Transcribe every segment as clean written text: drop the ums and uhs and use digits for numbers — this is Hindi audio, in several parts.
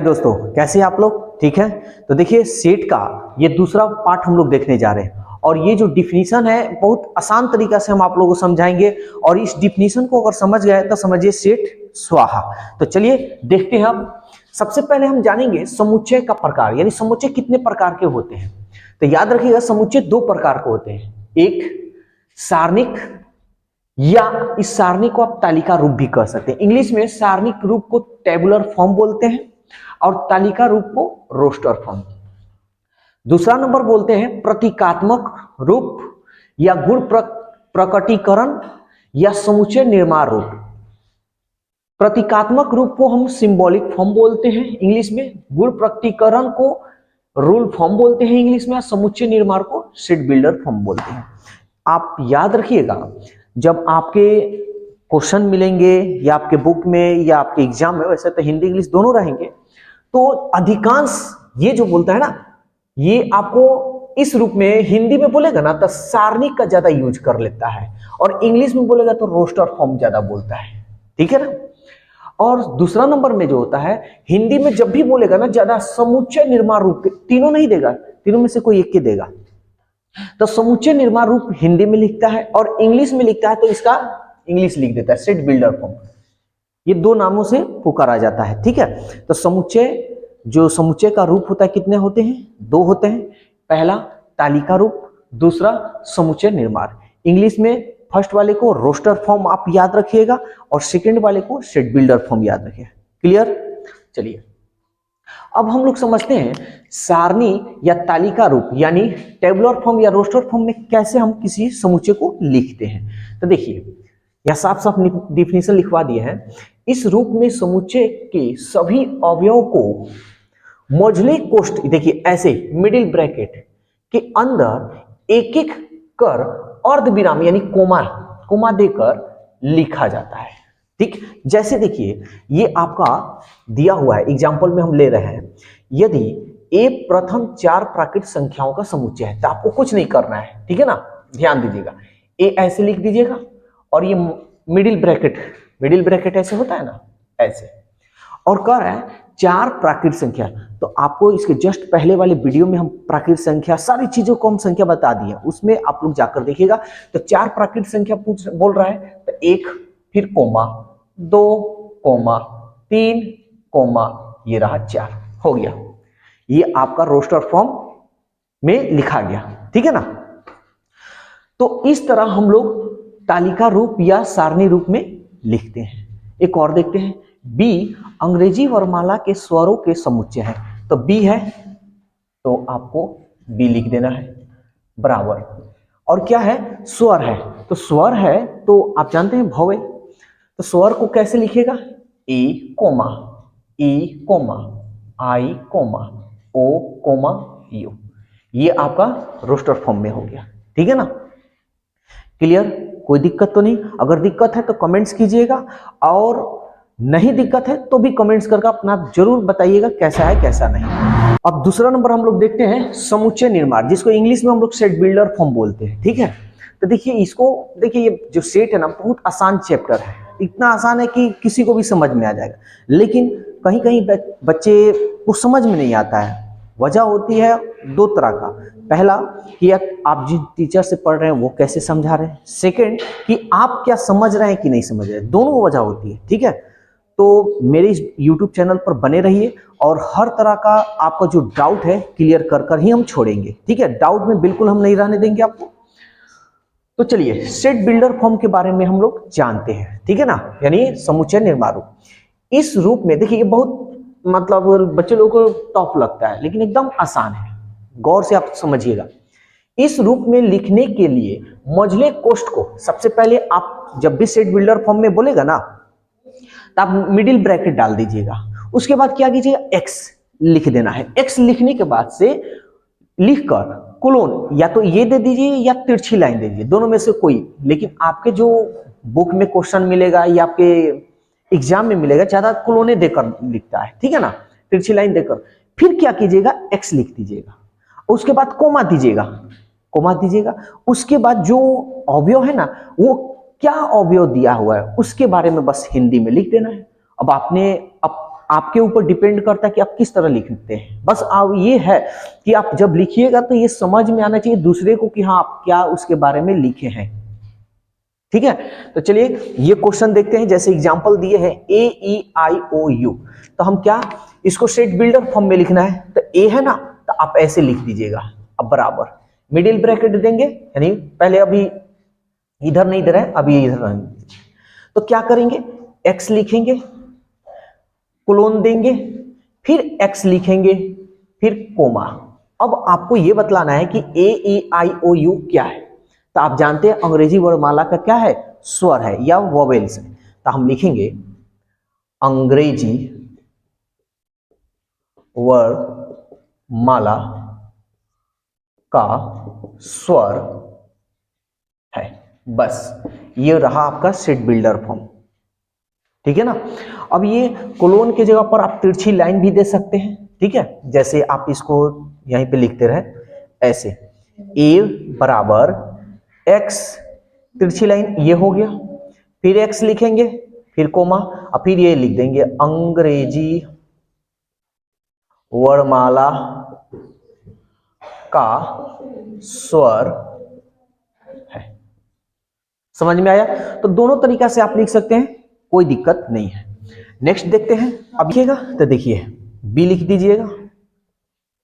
दोस्तों, कैसे हैं आप लोग? ठीक है। तो देखिए सेट का ये दूसरा पार्ट हम लोग देखने जा रहे हैं और ये जो डिफिनीशन है बहुत आसान तरीका से हम आप लोगों को समझाएंगे और इस डिफिनीशन को अगर समझ गए तो समझिए सेट स्वाहा। तो चलिए देखते हैं। अब सबसे पहले हम जानेंगे समुच्चय का प्रकार, यानी समुच्चय कितने प्रकार के होते हैं। तो याद रखिएगा समुच्चय दो प्रकार के होते हैं, एक सारणिक या इस सारणी को आप तालिका रूप भी कह सकते हैं। इंग्लिश में सारणिक रूप को टेबुलर फॉर्म बोलते हैं और तालिका रूप को रोस्टर फॉर्म। दूसरा नंबर बोलते हैं प्रतीकात्मक रूप या गुण प्रकटीकरण या समुच्चय निर्माण रूप। प्रतीकात्मक रूप को हम सिंबॉलिक फॉर्म बोलते हैं इंग्लिश में, गुण प्रकटीकरण को रूल फॉर्म बोलते हैं इंग्लिश में, समुच्चय निर्माण को सेट बिल्डर फॉर्म बोलते हैं। आप याद रखिएगा जब आपके क्वेश्चन मिलेंगे या आपके बुक में या आपके एग्जाम में, वैसे तो हिंदी इंग्लिश दोनों रहेंगे, तो अधिकांश ये जो बोलता है ना, ये आपको इस रूप में हिंदी में बोलेगा ना तो सारणिक का ज्यादा यूज कर लेता है और इंग्लिश में बोलेगा तो रोस्टर फॉर्म ज्यादा बोलता है, ठीक है ना। और दूसरा नंबर में जो होता है हिंदी में जब भी बोलेगा ना ज्यादा समुच्चय निर्माण रूप के, तीनों नहीं देगा, तीनों में से कोई एक के देगा। तो समुच्चय निर्माण रूप हिंदी में लिखता है और इंग्लिश में लिखता है तो इसका इंग्लिश लिख देता है सेट बिल्डर फॉर्म। ये दो नामों से पुकारा जाता है, ठीक है। तो समुच्चय, जो समुच्चय का रूप होता है कितने होते हैं? दो होते हैं। पहला तालिका रूप, दूसरा समुच्चय निर्माण। इंग्लिश में फर्स्ट वाले को रोस्टर फॉर्म आप याद रखिएगा और सेकंड वाले को सेट बिल्डर फॉर्म याद रखिएगा। क्लियर? चलिए अब हम लोग समझते हैं सारणी या तालिका रूप यानी टेबुलर फॉर्म या रोस्टर फॉर्म में कैसे हम किसी समुच्चय को लिखते हैं। तो देखिए यह साफ साफ डिफिनेशन लिखवा दिए हैं। इस रूप में समुच्चय के सभी अवयवों को मौजूले कोष्ठ, देखिए ऐसे मिडिल ब्रैकेट के अंदर एक एक कर अर्धविराम यानी कोमा देकर लिखा जाता है, ठीक। जैसे देखिए ये आपका दिया हुआ है, एग्जाम्पल में हम ले रहे हैं, यदि ए प्रथम चार प्राकृतिक संख्याओं का समुच्चय है तो आपको कुछ नहीं करना है, ठीक है ना। ध्यान दीजिएगा, ए ऐसे लिख दीजिएगा और ये मिडिल ब्रैकेट ऐसे होता है ना, ऐसे, और कह रहा है चार प्राकृतिक संख्या। तो आपको इसके जस्ट पहले वाले वीडियो में हम प्राकृतिक संख्या सारी चीजों को हम संख्या बता दी है, उसमें आप लोग जाकर देखिएगा। तो चार प्राकृतिक संख्या बोल रहा है तो एक, फिर कोमा, दो कोमा, तीन कोमा, ये रहा चार, हो गया। ये आपका रोस्टर फॉर्म में लिखा गया, ठीक है ना। तो इस तरह हम लोग तालिका रूप या सारणी रूप में लिखते हैं। एक और देखते हैं, बी अंग्रेजी वर्णमाला के स्वरों के समुच्चय है। तो बी है तो आपको बी लिख देना है बराबर। और क्या है? स्वर है, तो स्वर है तो आप जानते हैं भौवे, तो स्वर को कैसे लिखेगा? E comma I comma O comma U. ये आपका रोस्टर फॉर्म में हो गया, ठीक है ना। क्लियर? कोई दिक्कत तो नहीं? अगर दिक्कत है तो कमेंट्स कीजिएगा और नहीं दिक्कत है तो भी कमेंट्स करके अपना जरूर बताइएगा कैसा है कैसा नहीं। अब दूसरा नंबर हम लोग देखते हैं समुच्चय निर्माण, जिसको इंग्लिश में हम लोग सेट बिल्डर फॉर्म बोलते हैं, ठीक है। तो देखिए इसको, देखिए ये जो सेट है ना बहुत आसान चैप्टर है, इतना आसान है कि किसी को भी समझ में आ जाएगा, लेकिन कहीं कहीं बच्चे को समझ में नहीं आता है। वजह होती है दो तरह का, पहला कि आप जिस टीचर से पढ़ रहे हैं वो कैसे समझा रहे हैं, सेकंड कि आप क्या समझ रहे हैं कि नहीं समझ रहे हैं, दोनों वजह होती है, ठीक है। तो मेरे इस YouTube चैनल पर बने रहिए और हर तरह का आपका जो डाउट है क्लियर कर ही हम छोड़ेंगे, ठीक है। डाउट में बिल्कुल हम नहीं रहने देंगे आपको। तो चलिए सेट बिल्डर फॉर्म के बारे में हम लोग जानते हैं, ठीक है ना, यानी समुच्चय निर्माण रूप। इस रूप में देखिए ये बहुत मतलब बच्चे लोगों को टफ लगता है लेकिन एकदम आसान है, गौर से आप समझिएगा। इस रूप में लिखने के लिए मौजूले कोष्ठ को सबसे पहले आप जब भी सेट बिल्डर फॉर्म में बोलेगा ना तो आप मिडिल ब्रैकेट डाल दीजिएगा, उसके बाद क्या कीजिएगा एक्स लिख देना है। एक्स लिखने के बाद से लिखकर कोलोन या तो ये दे दीजिए या तिरछी लाइन दे दीजिए, दोनों में से कोई, लेकिन आपके जो बुक में क्वेश्चन मिलेगा या आपके एग्जाम में मिलेगा ज्यादा कोलोने देकर लिखता है, ठीक है ना, तिरछी लाइन देकर। फिर क्या कीजिएगा एक्स लिख दीजिएगा, उसके बाद कोमा दीजिएगा, उसके बाद जो अवयव है ना वो क्या अवयव दिया हुआ है उसके बारे में बस हिंदी में लिख देना है। अब आपके ऊपर डिपेंड करता है कि आप किस तरह लिखते हैं। बस आप ये है कि आप जब लिखिएगा तो ये समझ में आना चाहिए दूसरे को कि हाँ आप क्या उसके बारे में लिखे हैं। ठीक है, तो चलिए ये क्वेश्चन देखते हैं। जैसे एग्जांपल दिए हैं AEIOU, तो हम क्या इसको सेट बिल्डर फॉर्म में लिखना है। तो ए है ना, तो आप ऐसे लिख दीजिएगा। अब बराबर मिडिल ब्रैकेट देंगे, यानी पहले अभी इधर नहीं दे रहा है, अभी इधर नहीं। तो क्या करेंगे, एक्स लिखेंगे, कोलोन देंगे, फिर एक्स लिखेंगे, फिर कोमा। अब आपको यह बतलाना है कि AEIOU क्या है। तो आप जानते हैं अंग्रेजी वर्णमाला का क्या है, स्वर है या वोवेल्स है। तो हम लिखेंगे अंग्रेजी वर्णमाला का स्वर है। बस ये रहा आपका सेट बिल्डर फॉर्म। ठीक है ना। अब ये कोलोन की जगह पर आप तिरछी लाइन भी दे सकते हैं। ठीक है, जैसे आप इसको यहीं पे लिखते रहे ऐसे, ए बराबर एक्स, तिरछी लाइन ये हो गया, फिर एक्स लिखेंगे, फिर कोमा, और फिर ये लिख देंगे अंग्रेजी वर्णमाला का स्वर है। समझ में आया। तो दोनों तरीका से आप लिख सकते हैं, कोई दिक्कत नहीं है। नेक्स्ट देखते हैं। अब लिखिएगा तो देखिए बी लिख दीजिएगा,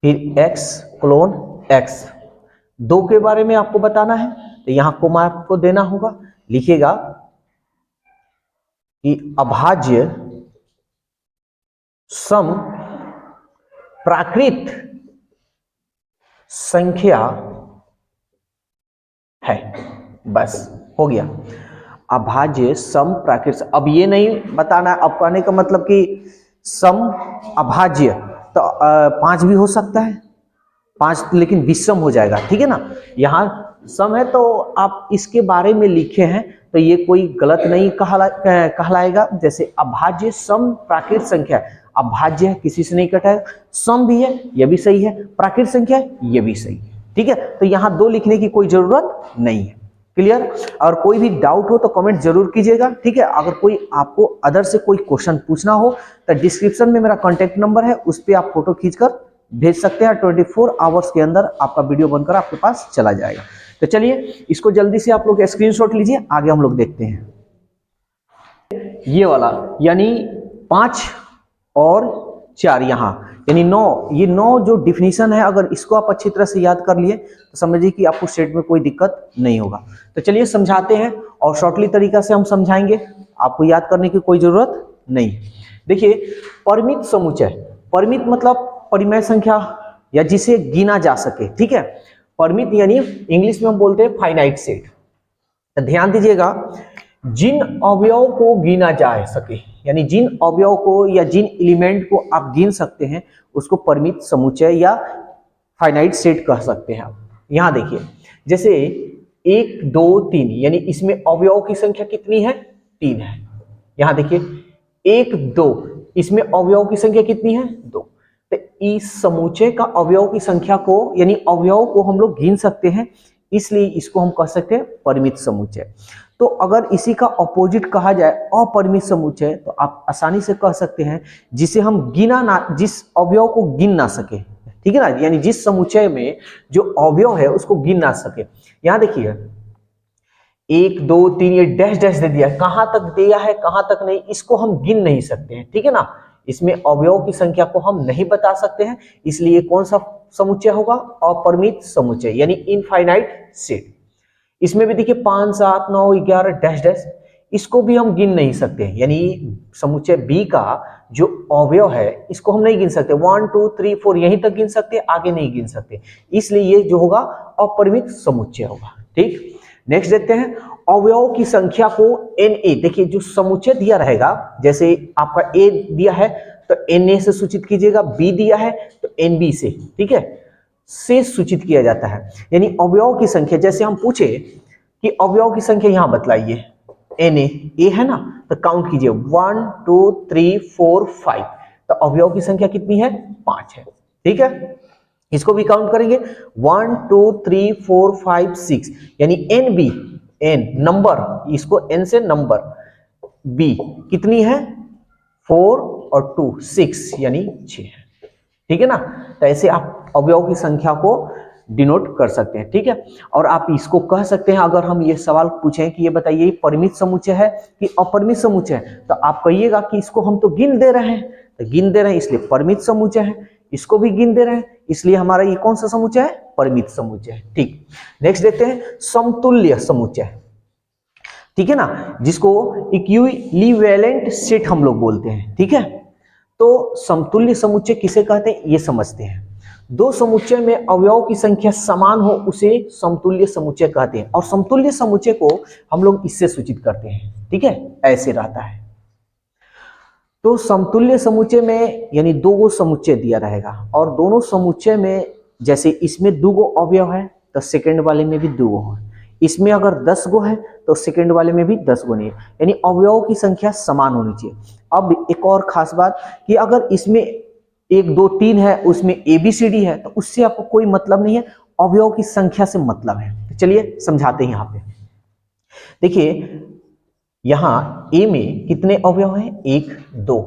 फिर एक्स क्लोन एक्स, दो के बारे में आपको बताना है तो यहां कोमा आपको देना होगा। लिखिएगा कि अभाज्य सम प्राकृत संख्या है। बस हो गया, अभाज्य सम प्राकृत। अब ये नहीं बताना, अब कहने का मतलब कि सम अभाज्य तो 5 भी हो सकता है, 5 लेकिन विषम हो जाएगा। ठीक है ना, यहाँ सम है तो आप इसके बारे में लिखे हैं तो ये कोई गलत नहीं कहलाएगा। जैसे अभाज्य सम प्राकृत संख्या, अभाज्य है किसी से नहीं कटा है, सम भी है ये भी सही है, प्राकृत संख्या है ये भी सही है। ठीक है, तो यहाँ 2 लिखने की कोई जरूरत नहीं है। क्लियर। और कोई भी डाउट हो तो कमेंट जरूर कीजिएगा। ठीक है, अगर कोई आपको अदर से कोई क्वेश्चन पूछना हो तो डिस्क्रिप्शन में मेरा कॉन्टेक्ट नंबर है, उस पर आप फोटो खींचकर भेज सकते हैं। 24 आवर्स के अंदर आपका वीडियो बनकर आपके पास चला जाएगा। तो चलिए इसको जल्दी से आप लोग स्क्रीनशॉट लीजिए, आगे हम लोग देखते हैं। ये वाला यानी 5 और 4 यहाँ यानी 9, ये 9 जो डिफिनीशन है, अगर इसको आप अच्छी तरह से याद कर लिए तो समझिए कि आपको सेट में कोई दिक्कत नहीं होगा। तो चलिए समझाते हैं और शॉर्टली तरीका से हम समझाएंगे, आपको याद करने की कोई जरूरत नहीं। देखिए परिमित समुच्चय, परिमित मतलब परिमेय संख्या या जिसे गिना जा सके। ठीक है, परिमित यानी इंग्लिश में हम बोलते हैं फाइनाइट सेट। तो ध्यान दीजिएगा, जिन अवयव को गिना जा सके, यानी जिन अवयव को या जिन एलिमेंट को आप गिन सकते हैं उसको परिमित समुच्चय या फाइनाइट सेट कह सकते हैं आप। यहां देखिए जैसे 1 2 3, यानी इसमें अवयव की संख्या कितनी है, 3 है। यहां देखिए 1 2, इसमें अवयव की संख्या कितनी है, 2। तो इस समुच्चय का अवयव की संख्या को यानी अवयव को हम लोग गिन सकते हैं, इसलिए इसको हम कह सकते हैं परिमित समुच्चय। तो अगर इसी का ऑपोजिट कहा जाए अपरिमित समुच्चय, तो आप आसानी से कह सकते हैं जिसे हम गिना ना, जिस अवयव को गिन ना सके। ठीक है ना, यानी जिस समुच्चय में जो अवयव है उसको गिन ना सके। यहां देखिए 1 2 3 ये डैश डैश दे दिया, कहां तक दिया है कहां तक नहीं, इसको हम गिन नहीं सकते हैं। ठीक है ना, इसमें अवयव की संख्या को हम नहीं बता सकते हैं, इसलिए कौन सा समुच्चय होगा, अपरिमित समुच्चय यानी इनफाइनाइट सेट। इसमें भी देखिए 5 7 9 11 डैश डैश, इसको भी हम गिन नहीं सकते, यानी समुच्चय बी का जो अवयव है इसको हम नहीं गिन सकते। 1 2 3 4 यहीं तक गिन सकते, आगे नहीं गिन सकते, इसलिए ये जो होगा अपरिमित समुच्चय होगा। ठीक, नेक्स्ट देखते हैं अवयव की संख्या को Na, देखिए जो समुच्चय दिया रहेगा, जैसे आपका A दिया है तो Na से सूचित कीजिएगा, B दिया है तो NB से, ठीक है, से सूचित किया जाता है। यानी अवयव की संख्या, जैसे हम पूछे कि अवयव की संख्या यहां बतलाइए, Na A है ना, तो काउंट कीजिए 1 2 3 4 5, तो अवयव की संख्या कितनी है, 5 है। ठीक है, इसको भी काउंट करेंगे 1 2 3 4 5 6, यानी NB, N नंबर, इसको N से नंबर, B कितनी है 4 और 2 6 यानी 6 है। ठीक है ना। तो ऐसे आप अवयव की संख्या को डिनोट कर सकते हैं। ठीक है, और आप इसको कह सकते हैं, अगर हम ये सवाल पूछें कि ये बताइए परिमित समुच्चय है कि अपरिमित समुच्चय है, तो आप कहिएगा कि इसको हम तो गिन दे रहे हैं, तो गिन दे रहे हैं इसलिए परिमित समुच्चय है, इसको भी गिन दे रहे हैं इसलिए हमारा ये कौन सा समुच्चय है, परिमित समुच्चय है। ठीक, नेक्स्ट देखते हैं समतुल्य समुच्चय। ठीक है ना, जिसको इक्विवेलेंट सेट हम लोग बोलते हैं। ठीक है, तो समतुल्य समुच्चय किसे कहते हैं ये समझते हैं। दो समुच्चय में अवयव की संख्या समान हो उसे समतुल्य समुच्चय कहते हैं, और समतुल्य समुच्चय को हम लोग इससे सूचित करते हैं। ठीक है, ऐसे रहता है। तो समतुल्य समुच्चय में यानी दो गो समुच्चय दिया रहेगा, और दोनों समुच्चय में जैसे इसमें दो गो अवयव है तो सेकंड वाले में भी दो गो है, इसमें अगर 10 गो है तो सेकंड वाले में भी 10 गो नहीं है, यानी अवयव की संख्या समान होनी चाहिए। अब एक और खास बात कि अगर इसमें 1 2 3 है, उसमें ABCD है, तो उससे आपको कोई मतलब नहीं है, अवयव की संख्या से मतलब है। तो चलिए समझाते हैं। यहाँ पे देखिए, यहाँ A में कितने अवयव हैं, 1 2,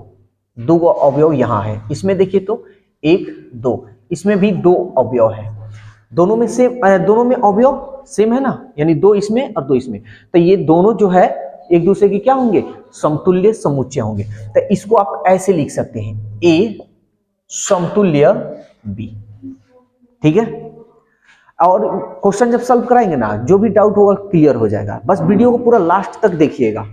दो गो अवयव यहाँ है। इसमें देखिए तो 1 2, इसमें भी 2 अवयव है। दोनों में से दोनों में अवयव सेम है ना, यानी 2 इसमें और 2 इसमें, तो ये दोनों जो है एक दूसरे के क्या होंगे, समतुल्य समुच्चय होंगे। तो इसको आप ऐसे लिख सकते हैं, A समतुल्य B। ठीक है, और क्वेश्चन जब सॉल्व कराएंगे ना, जो भी डाउट होगा क्लियर हो जाएगा। बस वीडियो को पूरा लास्ट तक देखिएगा।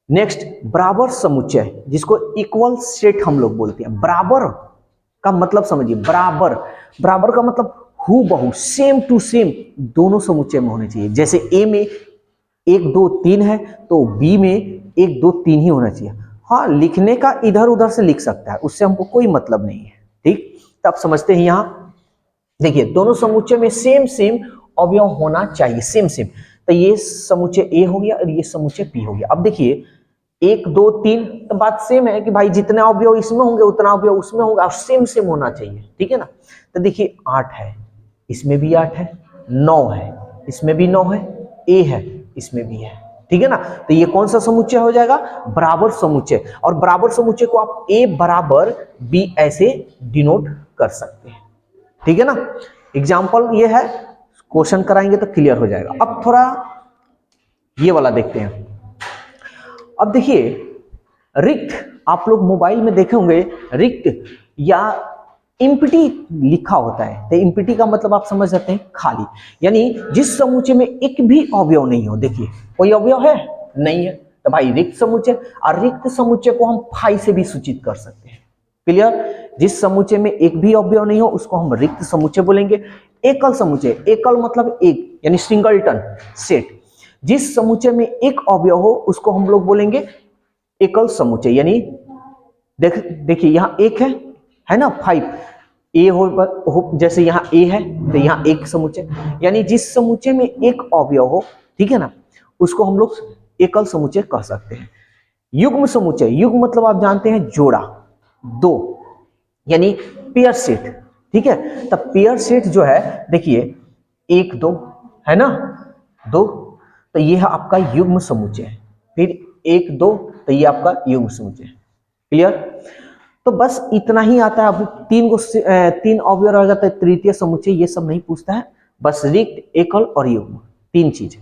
नेक्स्ट, बराबर समुच्चय, जिसको इक्वल सेट हम लोग बोलते हैं। बराबर का मतलब समझिए, बराबर, बराबर का मतलब हूबहू, सेम टू सेम दोनों समुच्चय में होने चाहिए। जैसे A में 1 2 3 है तो B में 1 2 3 ही होना चाहिए। हाँ, लिखने का इधर उधर से लिख सकता है, उससे हमको कोई मतलब नहीं है। ठीक, तो आप समझते हैं। यहाँ देखिए, दोनों समुच्चय में सेम सेम अवयव होना चाहिए, सेम सेम। तो ये समुच्चय A हो गया और ये समुच्चय B हो गया। अब देखिए 1 2 3, तो बात सेम है कि भाई जितने अवयव इसमें होंगे उतना अवयव उसमें होगा, और सेम सेम होना चाहिए। ठीक है ना। तो देखिए 8 है, इसमें भी 8 है, 9 है, इसमें भी 9 है, A है, इसमें भी है। ठीक है ना। तो ये कौन सा समुच्चय हो जाएगा, बराबर समुच्चय। और बराबर समुच्चय को आप A बराबर B ऐसे डिनोट कर सकते हैं। ठीक है ना। एग्जाम्पल ये है, क्वेश्चन कराएंगे तो क्लियर हो जाएगा। अब थोड़ा ये वाला देखते हैं। अब देखिए, रिक्त, आप लोग मोबाइल में देखे होंगे रिक्त या इम्पिटी लिखा होता है। तो इम्पिटी का मतलब आप समझ सकते हैं, खाली, यानी जिस समुच्चय में एक भी अवयव नहीं हो। देखिए कोई अवयव है नहीं है, तो भाई रिक्त समुच्चय। और रिक्त समुच्चय को हम फाई से भी सूचित कर सकते हैं। क्लियर, जिस समुच्चय में एक भी अवयव नहीं हो उसको हम रिक्त समुच्चय बोलेंगे। एकल समुच्चय, एकल मतलब एक, यानी सिंगलटन सेट। जिस समुच्चय में एक अवयव हो उसको हम लोग बोलेंगे एकल समुच्चय। यानी देखिए यहाँ एक है ना, 5 A हो, जैसे यहाँ A है तो यहाँ एक समुच्चय, यानी जिस समुच्चय में एक अवयव हो, ठीक है ना, उसको हम लोग एकल समुच्चय कह सकते हैं। युग्म समुच्चय, युग्म मतलब आप जानते हैं जोड़ा, दो, यानी पेयर सेट। ठीक है, तब पेयर सेट जो है देखिए 1 2 है ना, 2, तो ये है आपका युग्म समुच्चय। फिर 1 2, तो ये आपका युग्म समुच्चय। क्लियर, तो बस इतना ही आता है। अब 3 अवयव रह जाता है, तृतीय समुच्चय ये सब नहीं पूछता है, बस रिक्त, एकल और युग्म, 3 चीज।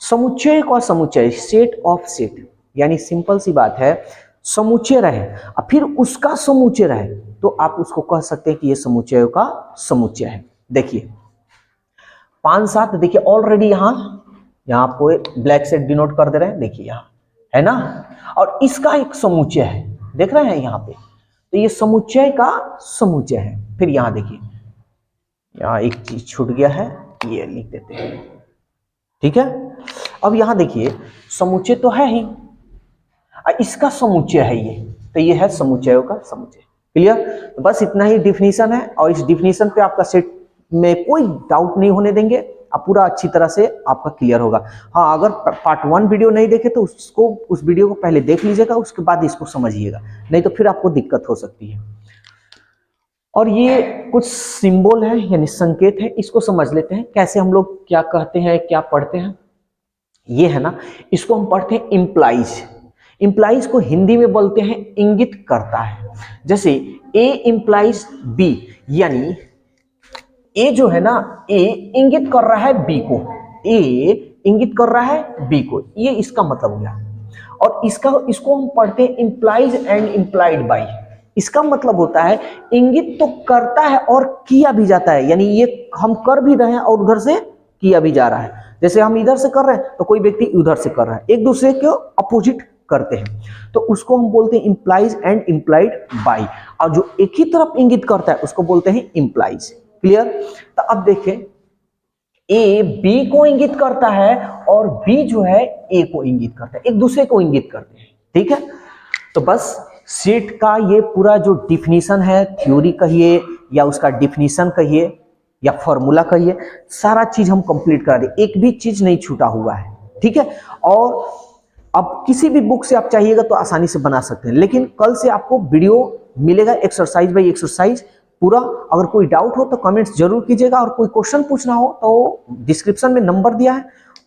समुच्चय का समुच्चय, सेट ऑफ सेट, यानी सिंपल सी बात है, समुच्चय रहे और फिर उसका समुच्चय रहे तो आप उसको कह सकते हैं कि ये समुच्चय का समुच्चय है। देखिए 5 7, देखिए ऑलरेडी यहाँ आपको ब्लैक से डिनोट कर दे रहे हैं, देखिए यहाँ है ना, और इसका एक समुच्चय है, देख रहे हैं यहाँ पे, तो ये समुच्चय का समुच्चय है। फिर यहाँ देखिए, यहाँ एक चीज छूट गया है, ये लिख देते हैं। ठीक है, अब यहाँ देखिए समुच्चय तो है ही, इसका समुच्चय है ये, तो ये है समुच्चयों का समुच्चय। क्लियर, तो बस इतना ही डिफिनीशन है, और इस डिफिनीशन पे आपका सेट में कोई डाउट नहीं होने देंगे, आप पूरा अच्छी तरह से आपका क्लियर होगा। हाँ, अगर पार्ट 1 वीडियो नहीं देखे तो उसको, उस वीडियो को पहले देख लीजिएगा, उसके बाद इसको समझिएगा, नहीं तो फिर आपको दिक्कत हो सकती है। और ये कुछ सिंबल है यानी संकेत है, इसको समझ लेते हैं कैसे हम लोग क्या कहते हैं, क्या पढ़ते हैं। ये है ना, इसको हम पढ़ते हैं इम्प्लाइज। इंप्लाइज को हिंदी में बोलते हैं इंगित करता है। जैसे ए इंप्लाइज बी, यानी ए जो है ना, ए इंगित कर रहा है बी को, ए इंगित कर रहा है बी को, ये इसका मतलब हो गया। और इसको हम पढ़ते हैं इंप्लाइज एंड इंप्लाइड बाय। इसका मतलब होता है इंगित तो करता है और किया भी जाता है, यानी ये हम कर भी रहे हैं और उधर से किया भी जा रहा है। जैसे हम इधर से कर रहे हैं तो कोई व्यक्ति उधर से कर रहा है, एक दूसरे को अपोजिट करते हैं, तो उसको हम बोलते हैं इंप्लाइज एंड इंप्लाइड बाय। और जो एक ही तरफ इंगित करता है उसको बोलते हैं इंप्लाइज। क्लियर? तो अब देखें, ए बी को इंगित करता है और बी जो है ए को इंगित करता है, एक दूसरे को इंगित करते हैं। ठीक है, तो बस सेट का ये पूरा जो डिफिनीशन है, थ्योरी कहिए या उसका डिफिनीशन कहिए या फॉर्मूला कहिए, सारा चीज हम कंप्लीट करा दे, एक भी चीज नहीं छूटा हुआ है। ठीक है, और अब किसी भी बुक से आप चाहिएगा तो आसानी से बना सकते हैं, लेकिन कल से आपको वीडियो मिलेगा एक्सरसाइज बाय एक्सरसाइज पूरा। अगर कोई डाउट हो तो कमेंट्स जरूर कीजिएगा, और कोई क्वेश्चन पूछना हो तो डिस्क्रिप्शन में नंबर दिया है,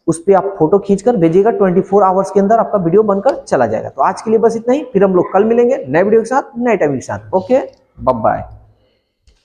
उस पर आप फोटो खींचकर भेजिएगा, 24 आवर्स के अंदर आपका वीडियो बनकर चला जाएगा। तो आज के लिए बस इतना ही, फिर हम लोग कल मिलेंगे नए वीडियो के साथ, नए टाइम के साथ। Okay, bye bye.